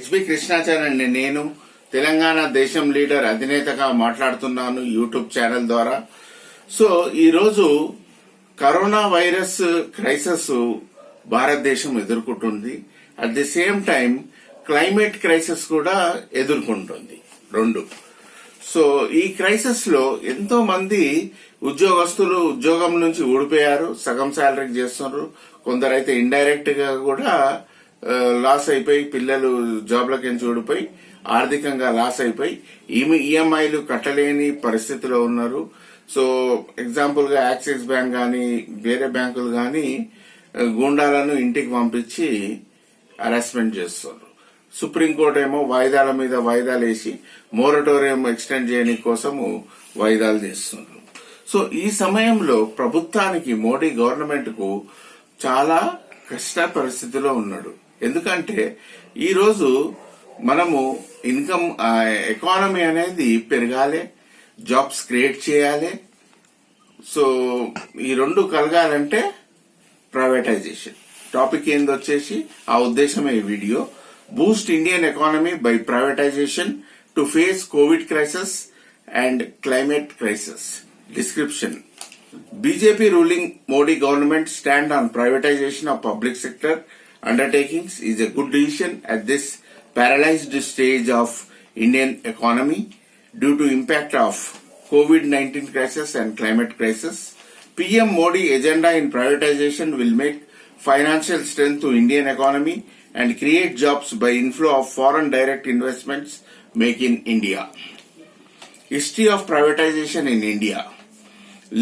HB Krishnacharya నేను తెలంగాణ దేశం leader అధినేతగా మాట్లాడుతున్నాను యూట్యూబ్ ఛానల్ ద్వారా. సో ఈరోజు కరోనా వైరస్ క్రైసిస్ భారతదేశం ఎదుర్కొంటుంది. At the same time climate crisis కూడా ఎదుర్కొంటుంది రెండు. సో ఈ క్రైసిస్ లో ఎంతో మంది ఉద్యోగస్తులు ఉద్యోగం నుంచి ఊడిపోయారు, సగం శాలరీకి చేస్తున్నారు. కొందరైతే ఇండైరెక్ట్ గా కూడా లాస్ అయిపోయి పిల్లలు జాబ్లకి ఊడిపోయి ఆర్థికంగా లాస్ అయిపోయి ఈఎంఐలు కట్టలేని పరిస్థితిలో ఉన్నారు. సో ఎగ్జాంపుల్ గా యాక్సిస్ బ్యాంక్ గాని వేరే బ్యాంకులు గాని గూండాలను ఇంటికి పంపించి హరాస్మెంట్ చేస్తున్నారు. సుప్రీంకోర్టు ఏమో వాయిదాల మీద వాయిదాలు వేసి మోరటోరియం ఎక్స్టెండ్ చేయని కోసము వాయిదాలు చేస్తున్నారు. సో ఈ సమయంలో ప్రభుత్వానికి మోడీ గవర్నమెంట్ కు చాలా కష్ట పరిస్థితిలో ఉన్నాడు. ఎందుకంటే ఈ రోజు మనము ఇన్కమ్ ఎకానమీ అనేది పెరగాలి, జాబ్స్ క్రియేట్ చేయాలి. సో ఈ రెండు కలగాలంటే ప్రైవేటైజేషన్ టాపిక్ ఏంది వచ్చేసి ఆ ఉద్దేశమే ఈ video. Boost Indian economy by privatisation to face COVID crisis and climate crisis. Description: BJP ruling Modi government stand on privatization of public sector undertakings is a good decision at this paralyzed stage of Indian economy due to impact of COVID-19 crisis and climate crisis. PM Modi agenda in privatization will make financial strength to Indian economy and create jobs by inflow of foreign direct investments make in India. History of privatization in India.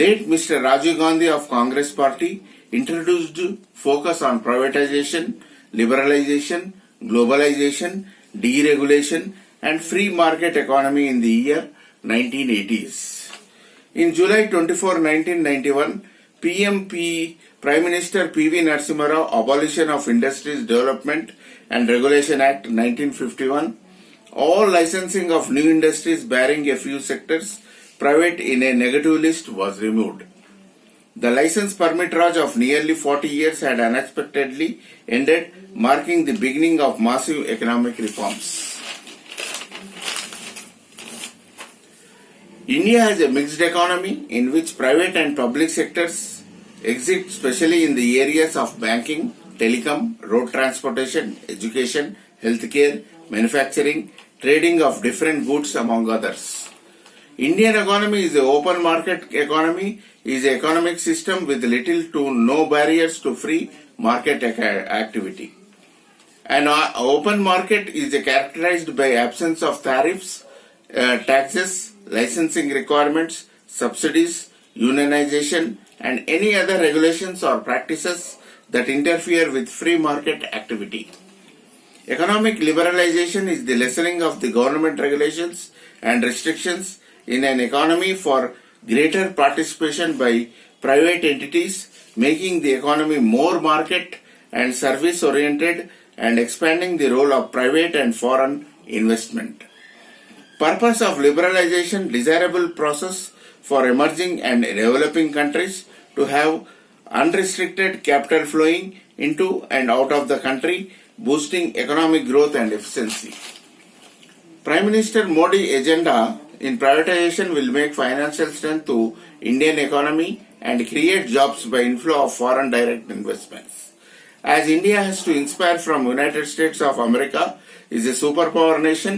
Late Mr. Rajiv Gandhi of Congress Party introduced focus on privatization, liberalization, globalization, deregulation and free market economy in the year 1980s. In July 24, 1991, Prime Minister P.V. Narasimha Rao Abolition of Industries Development and Regulation Act 1951. All licensing of new industries bearing a few sectors private in a negative list was removed. The license permit raj of nearly 40 years had unexpectedly ended, marking the beginning of massive economic reforms. India has a mixed economy in which private and public sectors exist, especially in the areas of banking, telecom, road transportation, education, healthcare, manufacturing, trading of different goods among others. Indian economy is an open market economy, is an economic system with little to no barriers to free market activity. An open market is characterized by absence of tariffs, taxes, licensing requirements, subsidies, unionization and any other regulations or practices that interfere with free market activity. Economic liberalization is the lessening of the government regulations and restrictions in an economy for greater participation by private entities, making the economy more market and service oriented and expanding the role of private and foreign investment. Purpose of liberalization: desirable process for emerging and developing countries to have unrestricted capital flowing into and out of the country, boosting economic growth and efficiency. Prime Minister Modi agenda in privatization will make financial strength to Indian economy and create jobs by inflow of foreign direct investments. As India has to inspire from United States of America is a superpower nation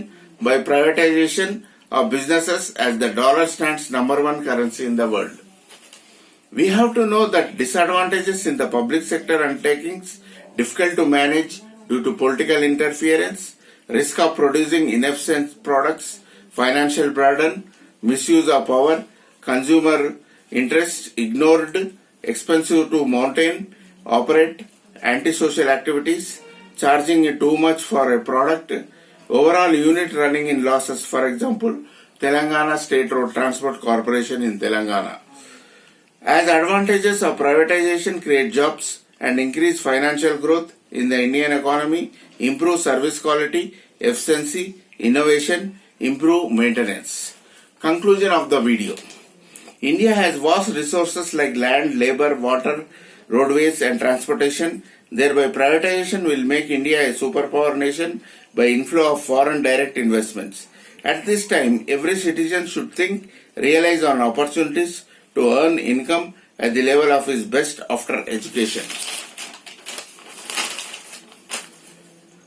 by privatization of businesses as the dollar stands number one currency in the world. We have to know that disadvantages in the public sector undertakings difficult to manage due to political interference, risk of producing inefficient products, financial burden, misuse of power, consumer interest ignored, expensive to maintain, operate, antisocial activities, charging too much for a product, overall unit running in losses. For example, Telangana State Road Transport Corporation in Telangana. As advantages of privatization create jobs and increase financial growth in the Indian economy, improve service quality, efficiency, innovation, improve maintenance. Conclusion of the video. India has vast resources like land, labor, water, roadways and transportation. Thereby privatization will make India a superpower nation by inflow of foreign direct investments. At this time, every citizen should think, realize on opportunities to earn income at the level of his best after education.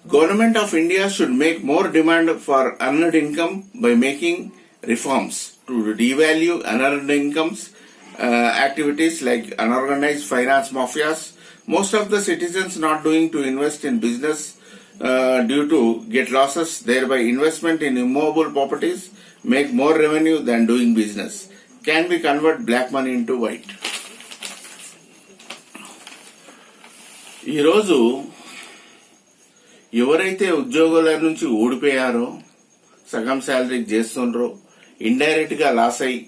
Government of India should make more demand for earned income by making reforms to devalue unearned incomes activities like unorganized finance mafias. Most of the citizens not doing to invest in business due to get losses, thereby investment in immovable properties make more revenue than doing business. Can we convert black money into white? ఈరోజు ఎవరైతే ఉద్యోగుల నుంచి ఊడిపోయారో, సగం శాలరీకి చేస్తుండ్రో, indirect గా loss అయి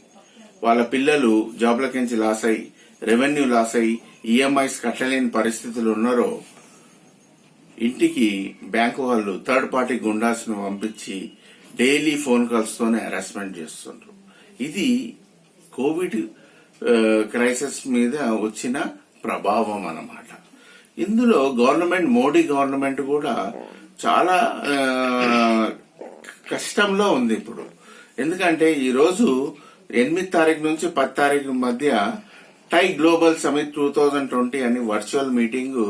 వాళ్ళ పిల్లలు జాబ్లకించి loss అయి రెవెన్యూ లాస్ అయి ఈఎంఐస్ కట్టలేని పరిస్థితులు ఉన్నారో, ఇంటికి బ్యాంకు వాళ్ళు థర్డ్ పార్టీ గుండాస్ ను పంపించి డైలీ ఫోన్ కాల్స్ తోనే హెరాస్మెంట్ చేస్తుండ్రు. ఇది కోవిడ్ క్రైసిస్ మీద వచ్చిన ప్రభావం అన్నమాట. ఇందులో గవర్నమెంట్, మోడీ గవర్నమెంట్ కూడా చాలా కష్టంలో ఉంది ఇప్పుడు. ఎందుకంటే ఈ రోజు 8 తారీఖు నుంచి 10 తారీఖు మధ్య టై గ్లోబల్ సమిట్ 2020 అని వర్చువల్ మీటింగ్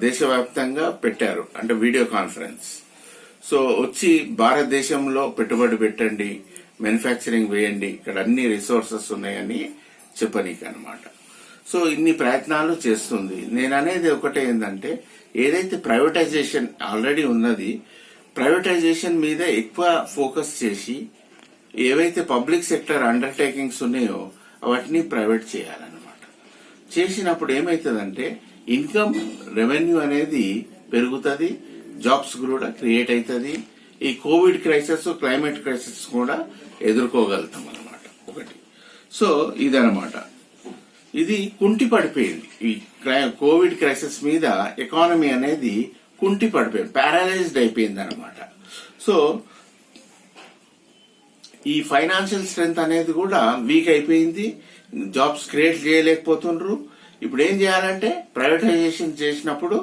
దేశవ్యాప్తంగా పెట్టారు, అంటే వీడియో కాన్ఫరెన్స్. సో వచ్చి భారతదేశంలో పెట్టుబడి పెట్టండి, మ్యానుఫ్యాక్చరింగ్ వేయండి, ఇక్కడ అన్ని రిసోర్సెస్ ఉన్నాయని చెప్పనీకి అనమాట. సో ఇన్ని ప్రయత్నాలు చేస్తుంది. నేను అనేది ఒకటే ఏంటంటే, ఏదైతే ప్రైవేటైజేషన్ ఆల్రెడీ ఉన్నది, ప్రైవేటైజేషన్ మీద ఎక్కువ ఫోకస్ చేసి ఏవైతే పబ్లిక్ సెక్టర్ అండర్టేకింగ్స్ ఉన్నాయో వాటిని ప్రైవేట్ చేయాలన్నమాట. చేసినప్పుడు ఏమైతుందంటే ఇన్కమ్, రెవెన్యూ అనేది పెరుగుతుంది, జాబ్స్ కూడా క్రియేట్ అవుతుంది. ఈ కోవిడ్ క్రైసిస్, క్లైమేట్ క్రైసిస్ కూడా ఎదుర్కోగలుగుతాం అన్నమాట ఒకటి. సో ఇదనమాట, ఇది కుంటి పడిపోయింది. ఈ కోవిడ్ క్రైసిస్ మీద ఎకానమీ అనేది కుంటి పడిపోయింది, ప్యారలైజ్డ్ అయిపోయింది అనమాట. సో ఈ ఫైనాన్షియల్ స్ట్రెంగ్త్ అనేది కూడా వీక్ అయిపోయింది, జాబ్స్ క్రియేట్ చేయలేకపోతుండ్రు. ఇప్పుడు ఏం చేయాలంటే ప్రైవేటైజేషన్ చేసినప్పుడు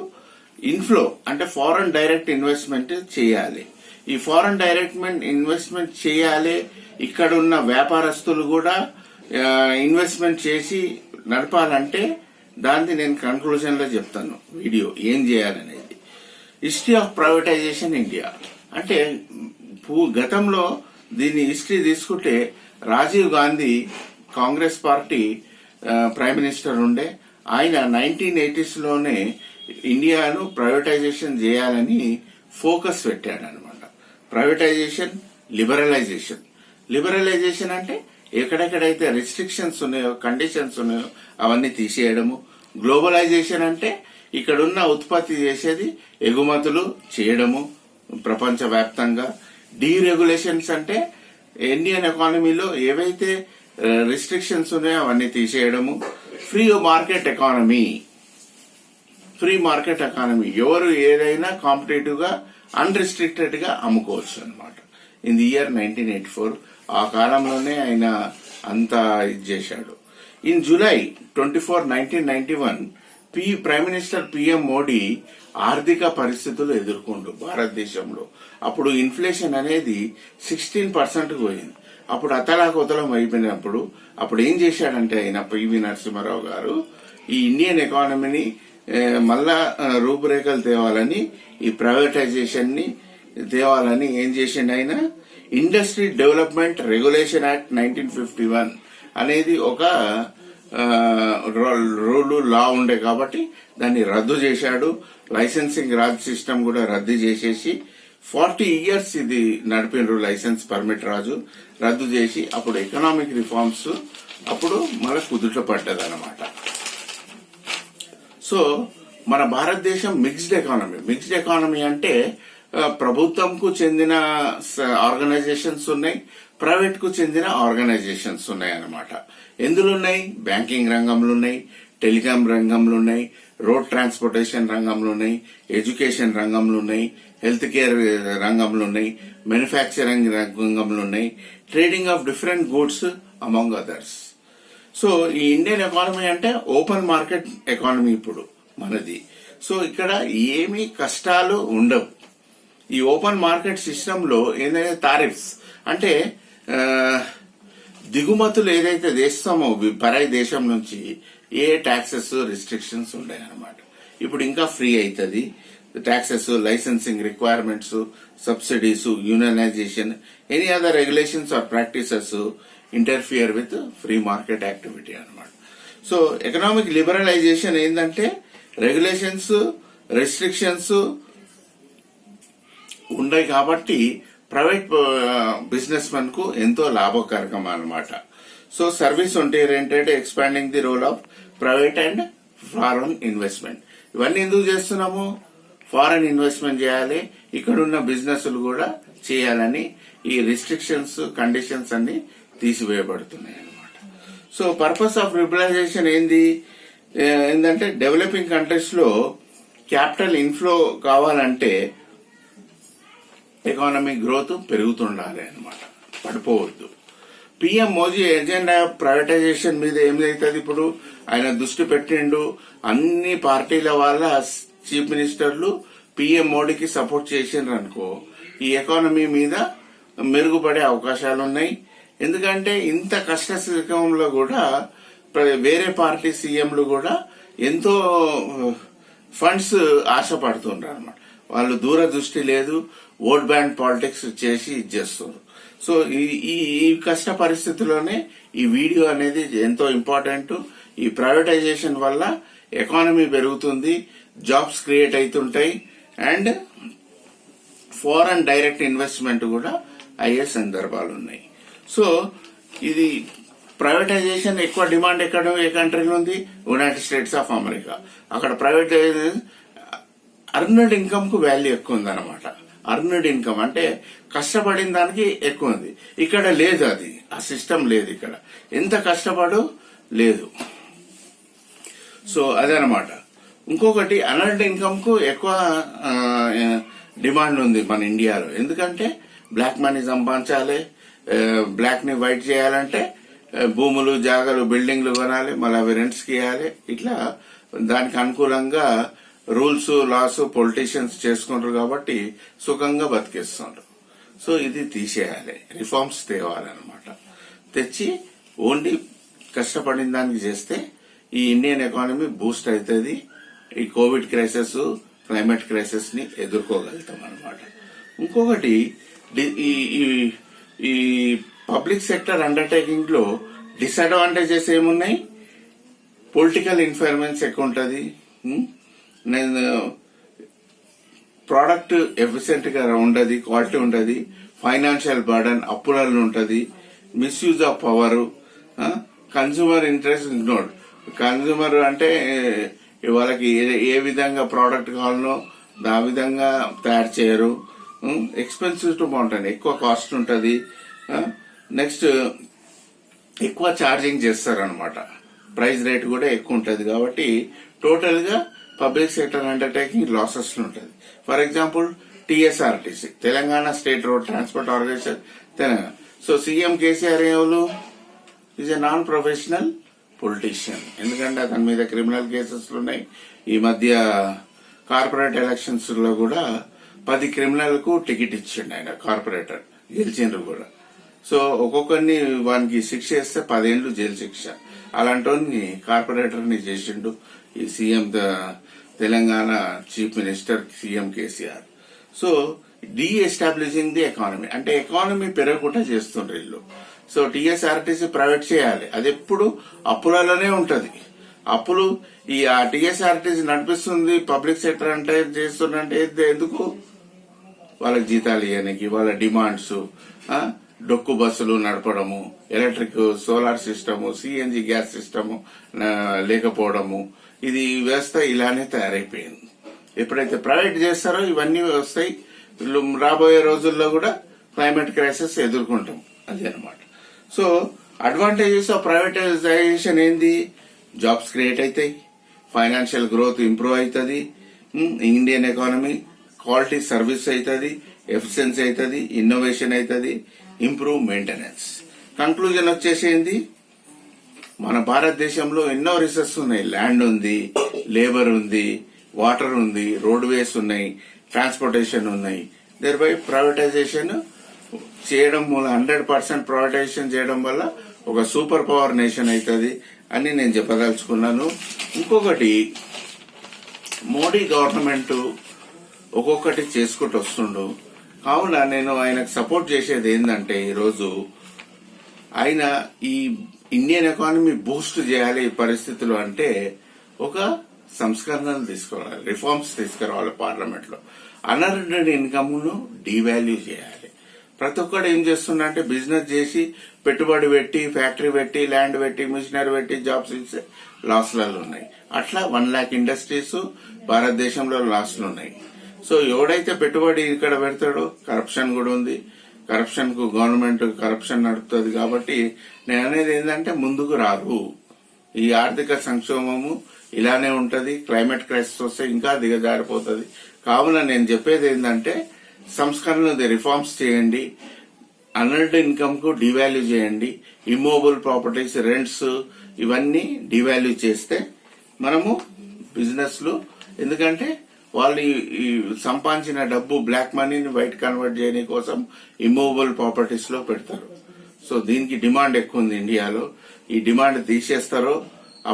ఇన్ఫ్లో అంటే ఫారెన్ డైరెక్ట్ ఇన్వెస్ట్మెంట్ చేయాలి. ఈ ఫారెన్ డైరెక్ట్ ఇన్వెస్ట్మెంట్ చేయాలి. ఇక్కడ ఉన్న వ్యాపారస్తులు కూడా ఇన్వెస్ట్మెంట్ చేసి నడపాలంటే దాన్ని నేను కన్క్లూజన్ లో చెప్తాను వీడియో ఏం చేయాలనేది. హిస్టరీ ఆఫ్ ప్రైవేటైజేషన్ ఇండియా అంటే గతంలో దీని హిస్టరీ తీసుకుంటే Rajiv Gandhi Congress party prime minister ఉండే. ఆయన 1980s లోనే ఇండియాను ప్రైవేటైజేషన్ చేయాలని ఫోకస్ పెట్టాడు అనమాట. Privatisation, liberalisation. లిబరలైజేషన్ అంటే ఎక్కడెక్కడైతే రిస్ట్రిక్షన్స్ ఉన్నాయో, కండిషన్స్ ఉన్నాయో అవన్నీ తీసేయడము. గ్లోబలైజేషన్ అంటే ఇక్కడున్న ఉత్పత్తి చేసేది ఎగుమతులు చేయడము ప్రపంచ వ్యాప్తంగా. డీరెగ్యులేషన్స్ అంటే ఇండియన్ ఎకానమీలో ఏవైతే రిస్ట్రిక్షన్స్ ఉన్నాయో అవన్నీ తీసేయడము. Free market economy. Free market economy, ఎవరు ఏదైనా కాంపిటేటివ్ గా అన్రిస్ట్రిక్టెడ్ గా అమ్ముకోవచ్చు అనమాట. ఇన్ ది ఇయర్ 1984 ఆ కాలంలోనే ఆయన అంతా ఇది చేశాడు. In July 24, 1991 prime minister PM Modi ఆర్థిక పరిస్థితులు ఎదుర్కొండు భారతదేశంలో. అప్పుడు ఇన్ఫ్లేషన్ అనేది 16% పోయింది. అప్పుడు అతలాకుతలం అయిపోయినప్పుడు అప్పుడు ఏం చేశాడంటే ఆయన పివి నరసింహారావు గారు ఈ ఇండియన్ ఎకానమీని మళ్ళా రూపురేఖలు తేవాలని, ఈ ప్రైవేటైజేషన్ ని తేవాలని ఏం చేసిండు ఆయన, ఇండస్ట్రీ డెవలప్మెంట్ రెగ్యులేషన్ యాక్ట్ 1951 అనేది ఒక రూల్ లా ఉండే కాబట్టి దాన్ని రద్దు చేశాడు. లైసెన్సింగ్ రాజ్ సిస్టమ్ కూడా రద్దు చేసేసి 40 years ఇది నడిపినరు. లైసెన్స్ పర్మిట్ రాజు రద్దు చేసి అప్పుడు ఎకనామిక్ రిఫార్మ్స్ అప్పుడు మళ్ళీ కుదుట పడ్డది అనమాట. సో మన భారతదేశం మిక్స్డ్ ఎకానమీ. మిక్స్డ్ ఎకానమీ అంటే ప్రభుత్వంకు చెందిన ఆర్గనైజేషన్స్ ఉన్నాయి, ప్రైవేట్ కు చెందిన ఆర్గనైజేషన్స్ ఉన్నాయి అన్నమాట. ఎందులో ఉన్నాయి? బ్యాంకింగ్ రంగంలో ఉన్నాయి, టెలికాం రంగంలో ఉన్నాయి, రోడ్ ట్రాన్స్పోర్టేషన్ రంగంలో ఉన్నాయి, ఎడ్యుకేషన్ రంగంలో ఉన్నాయి, హెల్త్ కేర్ రంగంలో ఉన్నాయి, మ్యానుఫ్యాక్చరింగ్ రంగంలో ఉన్నాయి, trading of different goods among others. So ఈ ఇండియన్ ఎకానమీ అంటే ఓపెన్ మార్కెట్ ఎకానమీ ఇప్పుడు మనది. సో ఇక్కడ ఏమీ కష్టాలు ఉండవు. ఈ ఓపెన్ మార్కెట్ సిస్టంలో ఏంటంటే టారిఫ్స్ అంటే దిగుమతులు ఏదైతే చేస్తామో పరాయి దేశం నుంచి ఏ ట్యాక్సెస్ రిస్ట్రిక్షన్స్ ఉన్నాయి అన్నమాట. ఇప్పుడు ఇంకా ఫ్రీ అవుతుంది. Taxes, licensing requirements, subsidies, unionization, any other regulations or practices interfere with free market activity అన్నమాట. సో ఎకనామిక్ లిబరలైజేషన్ ఏంటంటే రెగ్యులేషన్స్, రెస్ట్రిక్షన్స్ ఉన్నాయి కాబట్టి ప్రైవేట్ బిజినెస్ మెన్ కు ఎంతో లాభకరకం అన్నమాట. So service oriented expanding the role of private and foreign investment. ఇవన్నీ ఎందుకు చేస్తున్నాము? ఫారెన్ ఇన్వెస్ట్మెంట్ చేయాలి, ఇక్కడున్న బిజినెస్లు కూడా చేయాలని ఈ రిస్ట్రిక్షన్స్, కండిషన్స్ అన్ని తీసివేయబడుతున్నాయి అన్నమాట. సో పర్పస్ ఆఫ్ లిబరలైజేషన్ ఏంటంటే డెవలపింగ్ కంట్రీస్ లో క్యాపిటల్ ఇన్ఫ్లో కావాలంటే ఎకానమిక్ గ్రోత్ పెరుగుతుండాలి అన్నమాట, పడిపోవద్దు. పిఎం మోదీ ఎజెండా ప్రైవేటైజేషన్ మీద ఏమైతుంది? ఇప్పుడు ఆయన దృష్టి పెట్టిండు. అన్ని పార్టీల వాళ్ళ చీఫ్ మినిస్టర్లు పిఎం మోడీకి సపోర్ట్ చేసిండ్రు అనుకో, ఈ ఎకానమీ మీద మెరుగుపడే అవకాశాలు ఉన్నాయి. ఎందుకంటే ఇంత కష్టసుఖంలో కూడా వేరే పార్టీ సీఎంలు కూడా ఎంతో ఫండ్స్ ఆశపడుతుండ్రు అనమాట. వాళ్ళు దూరదృష్టి లేదు, ఓట్ బ్యాంక్ పాలిటిక్స్ చేసి ఇచ్చేస్తారు. సో ఈ కష్ట పరిస్థితుల్లోనే ఈ వీడియో అనేది ఎంతో ఇంపార్టెంట్. ఈ ప్రైవేటైజేషన్ వల్ల ఎకానమీ పెరుగుతుంది, జాబ్స్ క్రియేట్ అవుతుంటాయి, అండ్ ఫారెన్ డైరెక్ట్ ఇన్వెస్ట్మెంట్ కూడా అయ్యే సందర్భాలు ఉన్నాయి. సో ఇది ప్రైవేటైజేషన్ ఎక్కువ డిమాండ్ ఏ కంట్రీలో ఉంది? United states of America. అక్కడ ప్రైవేటైజేషన్ అర్నడ్ ఇన్కమ్ కు వాల్యూ ఎక్కువ ఉంది అనమాట. అర్నడ్ ఇన్కమ్ అంటే కష్టపడిన దానికి ఎక్కువ ఉంది. ఇక్కడ లేదు, అది ఆ సిస్టమ్ లేదు. ఇక్కడ ఎంత కష్టపడు లేదు. సో అదనమాట. ఇంకొకటి అర్నడ్ ఇన్కమ్ కు ఎక్కువ డిమాండ్ ఉంది మన ఇండియాలో. ఎందుకంటే బ్లాక్ మనీ సంపాదించాలి, బ్లాక్ ని వైట్ చేయాలంటే భూములు, జాగాలు, బిల్డింగ్లు కొనాలి, మళ్ళీ అవి రెంట్స్ కి ఇవ్వాలి. ఇట్లా దానికి అనుకూలంగా రూల్స్, లాస్ పొలిటీషియన్స్ చేసుకుంటారు కాబట్టి సుఖంగా బతికేస్తున్నారు. సో ఇది తీసేయాలి, రిఫార్మ్స్ తేవాలన్నమాట. తెచ్చి ఓన్లీ కష్టపడిన దానికి చేస్తే ఈ ఇండియన్ ఎకానమీ బూస్ట్ అవుతుంది. ఈ కోవిడ్ క్రైసిస్, క్లైమేట్ క్రైసిస్ ని ఎదుర్కోగలుగుతాం అన్నమాట. ఇంకొకటి ఈ పబ్లిక్ సెక్టర్ అండర్టేకింగ్ లో డిసడ్వాంటేజెస్ ఏమున్నాయి? పొలిటికల్ ఇన్ఫ్లుయెన్స్ ఎక్కువ ఉంటుంది, ప్రోడక్ట్ ఎఫిషియెంట్ గా ఉండదు, క్వాలిటీ ఉండదు, ఫైనాన్షియల్ బర్డన్, అప్పులలో ఉంటది, misuse of power, consumer interest ignored. Consumer అంటే వాళ్ళకి ఏ విధంగా ప్రోడక్ట్ కావాలనో ఆ విధంగా తయారు చేయరు. ఎక్స్పెన్సివ్ టు మౌంటైన్, ఎక్కువ కాస్ట్ ఉంటది. నెక్స్ట్ ఎక్కువ ఛార్జింగ్ చేస్తారు అనమాట, ప్రైస్ రేట్ కూడా ఎక్కువ ఉంటది. కాబట్టి టోటల్ గా పబ్లిక్ సెక్టర్ అండర్టేకింగ్ లాసెస్ ఉంటుంది. For example TSRTC, Telangana state road transport organization, Telangana. So CM KCR ఎవరు? Is a non professional politician. ఎందుకంటే అతని మీద క్రిమినల్ కేసెస్ ఉన్నాయి. ఈ మధ్య కార్పొరేట్ ఎలక్షన్స్ లో కూడా 10 క్రిమినల్ కు టికెట్ ఇచ్చిండు ఆయన, కార్పొరేటర్ గెలిచిండ్రు కూడా. సో ఒక్కొక్కరిని వానికి శిక్ష వేస్తే 10 ఏళ్లు జైలు శిక్ష. అలాంటి కార్పొరేటర్ ని చేసిండు ఈ CM Telangana chief minister CM KCR. So establishing the economy అంటే ఎకానమీ పెరగకుండా చేస్తుండ్రు వీళ్ళు. సో టీఎస్ఆర్టీసీ ప్రైవేట్ చేయాలి, అది ఎప్పుడు అప్పులలోనే ఉంటది. అప్పులు ఆ టీఎస్ఆర్టీసీ నడిపిస్తుంది, పబ్లిక్ సెక్టర్ అంటే చేస్తుందంటే ఎందుకు? వాళ్ళకి జీతాలు ఇవ్వడానికి, వాళ్ళ డిమాండ్స్, డొక్కు బస్సులు నడపడము, electric solar system, CNG gas system లేకపోవడము, ఇది వ్యవస్థ ఇలానే తయారైపోయింది. ఎప్పుడైతే ప్రైవేట్ చేస్తారో ఇవన్నీ వస్తాయి. రాబోయే రోజుల్లో కూడా క్లైమేట్ క్రైసిస్ ఎదుర్కొంటాం, అది అనమాట. సో అడ్వాంటేజెస్ ఆఫ్ ప్రైవేటైజేషన్ ఏంది? జాబ్స్ క్రియేట్ అవుతాయి, ఫైనాన్షియల్ గ్రోత్ ఇంప్రూవ్ అవుతుంది, ఇండియన్ ఎకానమీ క్వాలిటీ సర్వీస్ అవుతుంది, ఎఫిషియన్సీ అవుతుంది, ఇన్నోవేషన్ అవుతుంది, ఇంప్రూవ్ మెయింటెనెన్స్. కంక్లూజన్ వచ్చేసేంది, మన భారతదేశంలో ఎన్నో రిసోర్సెస్ ఉన్నాయి. ల్యాండ్ ఉంది, లేబర్ ఉంది, వాటర్ ఉంది, రోడ్వేస్ ఉన్నాయి, ట్రాన్స్పోర్టేషన్ ఉన్నాయి, దేర్ ప్రైవేటైజేషన్ చేయడం మూలం 100% ప్రైవేటైజేషన్ చేయడం వల్ల ఒక సూపర్ పవర్ నేషన్ అవుతుంది అని నేను చెప్పదలుచుకున్నాను. ఇంకొకటి, మోడీ గవర్నమెంట్ ఒక్కొక్కటి చేసుకుంటూ వస్తుండు. కావున నేను ఆయనకు సపోర్ట్ చేసేది ఏంటంటే, ఈరోజు ఆయన ఈ ఇండియన్ ఎకానమీ బూస్ట్ చేయాలి ఈ పరిస్థితులు అంటే ఒక సంస్కరణలు తీసుకురావాలి, రిఫార్మ్స్ తీసుకురావాలి పార్లమెంట్ లో. అన్ఎర్న్డ్ ఇన్కమ్ ను డివాల్యూ చేయాలి. ప్రతి ఒక్కడు ఏం చేస్తున్నా అంటే బిజినెస్ చేసి పెట్టుబడి పెట్టి ఫ్యాక్టరీ పెట్టి ల్యాండ్ పెట్టి మిషనరీ పెట్టి జాబ్స్ ఇస్తే లాస్లలో ఉన్నాయి. అట్లా 1 lakh ఇండస్ట్రీస్ భారతదేశంలో లాస్లు ఉన్నాయి. సో ఎవడైతే పెట్టుబడి ఇక్కడ పెడతాడో కరప్షన్ కూడా ఉంది. కరప్షన్ కు గవర్నమెంట్ కరప్షన్ నడుపుతుంది. కాబట్టి నేను అనేది ఏంటంటే ముందుకు రాదు. ఈ ఆర్థిక సంక్షోభము ఇలానే ఉంటది. క్లైమేట్ క్రైసిస్ వస్తే ఇంకా దిగజారిపోతుంది. కావున నేను చెప్పేది ఏంటంటే సంస్కరణలు రిఫార్మ్స్ చేయండి, అన్ఎర్న్డ్ ఇన్కమ్ కు డివాల్యూ చేయండి, ఇమ్మూవబుల్ ప్రాపర్టీస్ రెంట్స్ ఇవన్నీ డివాల్యూ చేస్తే మనము బిజినెస్ లు, ఎందుకంటే వాళ్ళు ఈ సంపాదించిన డబ్బు బ్లాక్ మనీని వైట్ కన్వర్ట్ చేయడం కోసం ఇమ్మూవబుల్ ప్రాపర్టీస్ లో పెడతారు. సో దీనికి డిమాండ్ ఎక్కువ ఉంది ఇండియాలో. ఈ డిమాండ్ తీసేస్తారో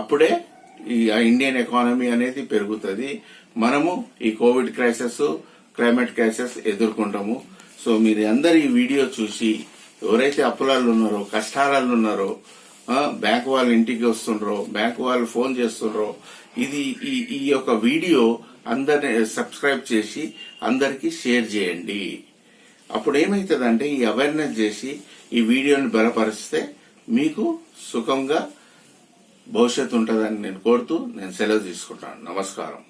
అప్పుడే ఈ ఇండియన్ ఎకానమీ అనేది పెరుగుతుంది. మనము ఈ కోవిడ్ క్రైసిస్, క్లైమేట్ క్రైసిస్ ఎదుర్కొంటాము. సో మీరు అందరు ఈ వీడియో చూసి ఎవరైతే అప్పులాలు ఉన్నారో, కష్టాలలో ఉన్నారో, బ్యాంక్ వాళ్ళు ఇంటికి వస్తుండ్రో, బ్యాంక్ వాళ్ళు ఫోన్ చేస్తుండ్రో, ఇది ఈ యొక్క వీడియో అందరిని సబ్స్క్రైబ్ చేసి అందరికి షేర్ చేయండి. అప్పుడు ఏమైతుందంటే ఈ అవేర్నెస్ చేసి ఈ వీడియోని బలపరిస్తే మీకు సుఖంగా భవిష్యత్తు ఉంటుందని నేను కోరుతూ నేను సెలవు తీసుకుంటాను. నమస్కారం.